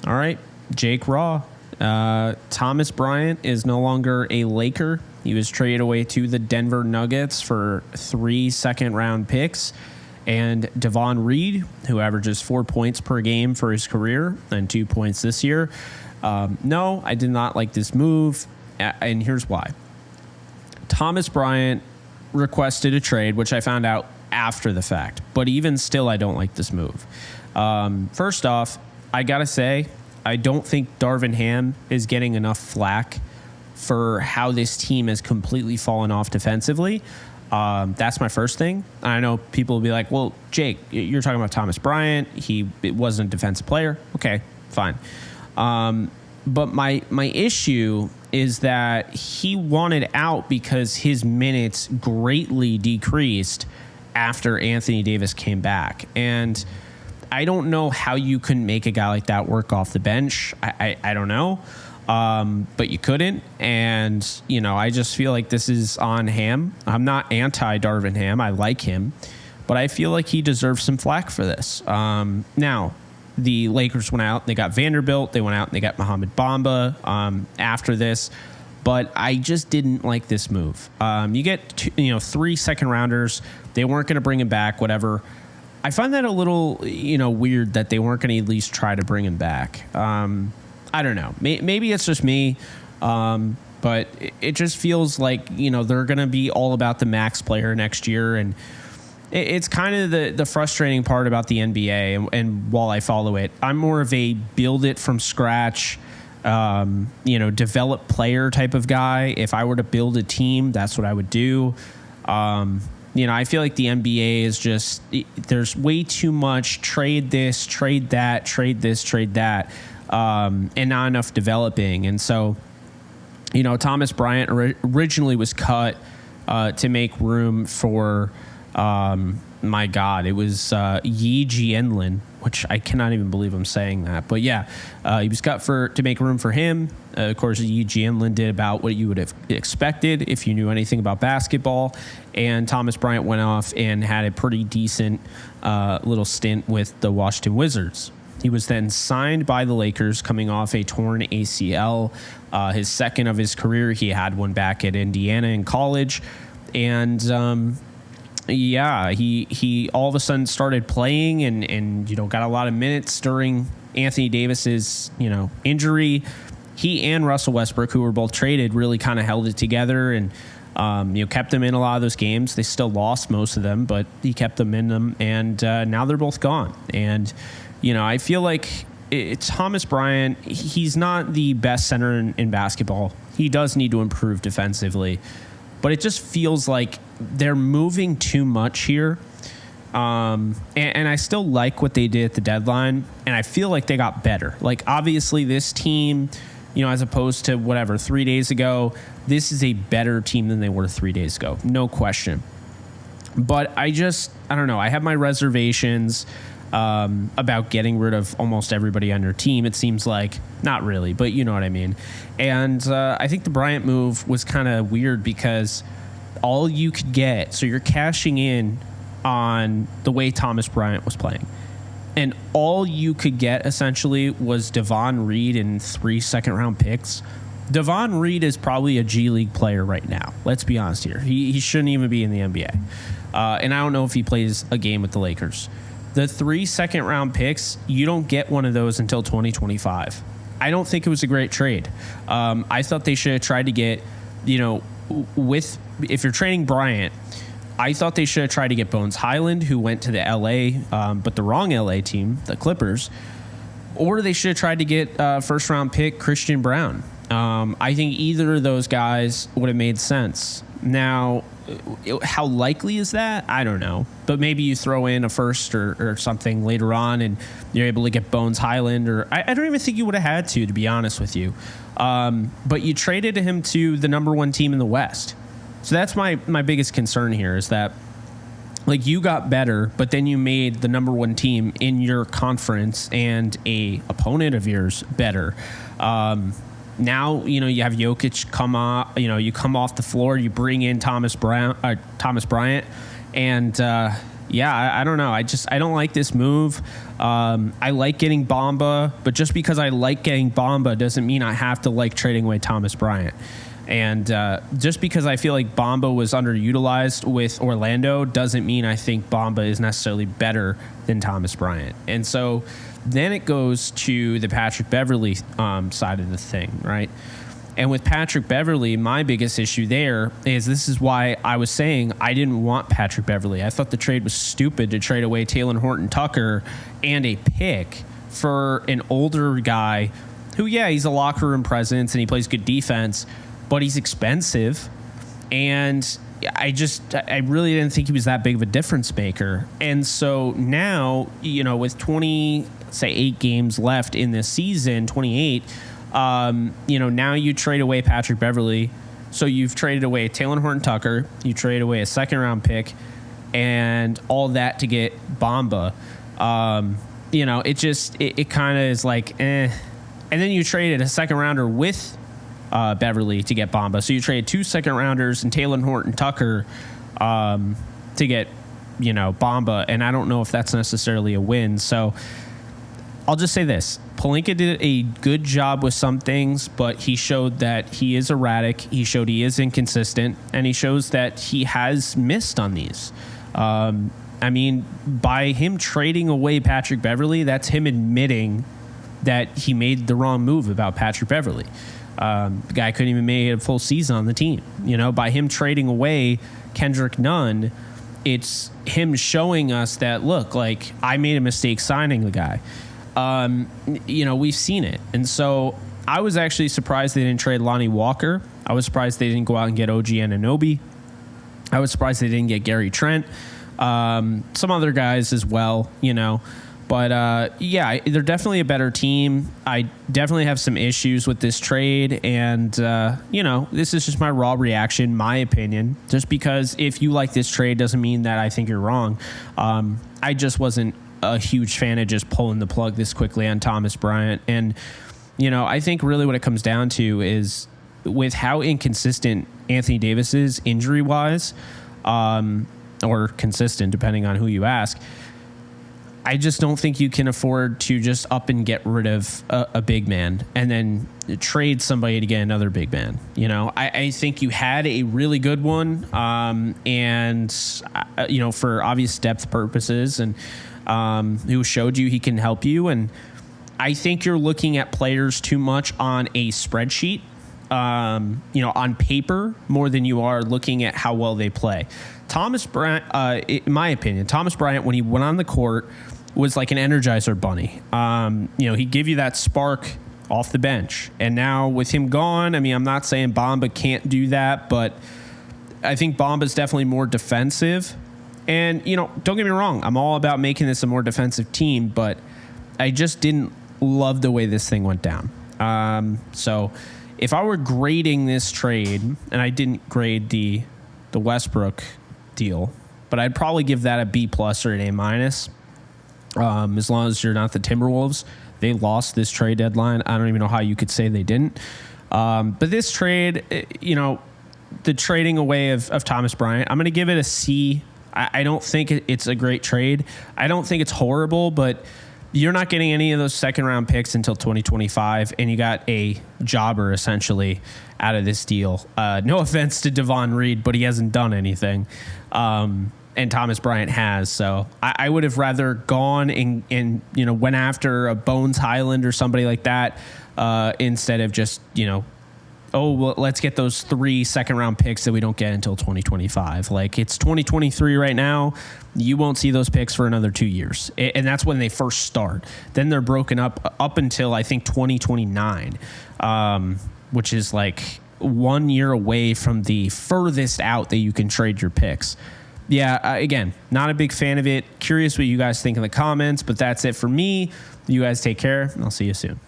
All right, Jake Raw. Thomas Bryant is no longer a Laker. He was traded away to the Denver Nuggets for 3 second-round picks. And Devon Reed, who averages 4 points per game for his career and 2 points this year. No, I did not like this move, and here's why. Thomas Bryant requested a trade, which I found out after the fact. But even still, I don't like this move. First off, I got to say, I don't think Darvin Ham is getting enough flack for how this team has completely fallen off defensively. That's my first thing. I know people will be like, well, Jake, you're talking about Thomas Bryant. It wasn't a defensive player. Okay, fine. But my issue is that he wanted out because his minutes greatly decreased after Anthony Davis came back. And I don't know how you can make a guy like that work off the bench. I don't know. But you couldn't. And, I just feel like this is on Ham. I'm not anti-Darvin Ham. I like him. But I feel like he deserves some flack for this. Now, the Lakers went out. They got Vanderbilt. They went out and they got Mo Bamba after this. But I just didn't like this move. You get 3 second-rounders. They weren't going to bring him back, whatever. I find that a little, weird that they weren't going to at least try to bring him back. I don't know. Maybe it's just me, but it just feels like, they're going to be all about the max player next year. And it's kind of the frustrating part about the NBA. And while I follow it, I'm more of a build it from scratch, develop player type of guy. If I were to build a team, that's what I would do. I feel like the NBA is just, there's way too much trade this, trade that, trade this, trade that. And not enough developing. And so, Thomas Bryant originally was cut to make room for, my God, it was Yi Jianlin, which I cannot even believe I'm saying that. But yeah, he was cut to make room for him. Of course, Yi Jianlin did about what you would have expected if you knew anything about basketball. And Thomas Bryant went off and had a pretty decent little stint with the Washington Wizards. He was then signed by the Lakers coming off a torn ACL, his second of his career. He had one back at Indiana in college. And, he all of a sudden started playing and got a lot of minutes during Anthony Davis's, injury. He and Russell Westbrook, who were both traded, really kind of held it together and, kept them in a lot of those games. They still lost most of them, but he kept them in them. And now they're both gone. And, I feel like it's Thomas Bryant. He's not the best center in basketball. He does need to improve defensively. But it just feels like they're moving too much here. And I still like what they did at the deadline. And I feel like they got better. Like, obviously, this team, as opposed to 3 days ago, this is a better team than they were 3 days ago. No question. But I don't know. I have my reservations about getting rid of almost everybody on your team. It seems like, not really, but you know what I mean. And I think the Bryant move was kind of weird because all you could get, so you're cashing in on the way Thomas Bryant was playing. And all you could get essentially was Devon Reed and 3 second-round picks. Devon Reed is probably a G League player right now. Let's be honest here. He shouldn't even be in the NBA. And I don't know if he plays a game with the Lakers. The 3 second-round picks, you don't get one of those until 2025. I don't think it was a great trade. I thought they should have tried to get, if you're trading Bryant, I thought they should have tried to get Bones Highland, who went to the LA, but the wrong LA team, the Clippers, or they should have tried to get first-round pick Christian Braun. I think either of those guys would have made sense. Now, how likely is that? I don't know. But maybe you throw in a first or something later on and you're able to get Bones Highland. Or I don't even think you would have had to be honest with you. But you traded him to the number one team in the West. So that's my biggest concern here is that, like, you got better, but then you made the number one team in your conference and a opponent of yours better. Now, you have Jokic come off, you come off the floor, you bring in Thomas Bryant, and Yeah, I don't know. I don't like this move. I like getting Bamba, but just because I like getting Bamba doesn't mean I have to like trading away Thomas Bryant. And just because I feel like Bamba was underutilized with Orlando doesn't mean I think Bamba is necessarily better than Thomas Bryant. And so then it goes to the Patrick Beverley side of the thing, right? And with Patrick Beverley, my biggest issue there is this is why I was saying I didn't want Patrick Beverley. I thought the trade was stupid to trade away Taylor Horton-Tucker and a pick for an older guy who, yeah, he's a locker room presence and he plays good defense, but he's expensive. And I really didn't think he was that big of a difference maker. And so now, with 8 games left in this season, 28, now you trade away Patrick Beverley. So you've traded away Taylor Horton-Tucker. You trade away a second-round pick and all that to get Bamba. It kind of is like, eh. And then you traded a second-rounder with Beverley to get Bamba. So you traded 2 second-rounders and Taylor Horton-Tucker to get, Bamba. And I don't know if that's necessarily a win. So I'll just say this. Pelinka did a good job with some things, but he showed that he is erratic. He showed he is inconsistent, and he shows that he has missed on these. By him trading away Patrick Beverley, that's him admitting that he made the wrong move about Patrick Beverley. The guy couldn't even make a full season on the team. By him trading away Kendrick Nunn, it's him showing us that, look, like, I made a mistake signing the guy. We've seen it. And so I was actually surprised they didn't trade Lonnie Walker. I was surprised they didn't go out and get OG Anunoby. I was surprised they didn't get Gary Trent. Some other guys as well, But, they're definitely a better team. I definitely have some issues with this trade. And, this is just my raw reaction, my opinion. Just because if you like this trade doesn't mean that I think you're wrong. I just wasn't a huge fan of just pulling the plug this quickly on Thomas Bryant. And, I think really what it comes down to is with how inconsistent Anthony Davis is injury-wise, or consistent, depending on who you ask, I just don't think you can afford to just up and get rid of a big man and then trade somebody to get another big man. I think you had a really good one, for obvious depth purposes, and who showed you he can help you. And I think you're looking at players too much on a spreadsheet, on paper, more than you are looking at how well they play. Thomas Bryant, in my opinion, Thomas Bryant, when he went on the court, was like an Energizer bunny. He'd give you that spark off the bench. And now with him gone, I'm not saying Bamba can't do that, but I think Bamba's definitely more defensive. And, don't get me wrong, I'm all about making this a more defensive team, but I just didn't love the way this thing went down. So if I were grading this trade, and I didn't grade the Westbrook deal, but I'd probably give that a B+ or an A-. As long as you're not the Timberwolves. They lost this trade deadline. I don't even know how you could say they didn't. But this trade, the trading away of Thomas Bryant, I'm going to give it a C. I don't think it's a great trade. I don't think it's horrible, but you're not getting any of those second-round picks until 2025, and you got a jobber, essentially, out of this deal. No offense to Devon Reed, but he hasn't done anything. And Thomas Bryant has. So I would have rather gone and went after a Bones Highland or somebody like that instead of just, let's get those 3 second-round picks that we don't get until 2025. Like, it's 2023 right now. You won't see those picks for another 2 years. And that's when they first start. Then they're broken up until, I think, 2029, which is like 1 year away from the furthest out that you can trade your picks. Yeah, again, not a big fan of it. Curious what you guys think in the comments, but that's it for me. You guys take care, and I'll see you soon.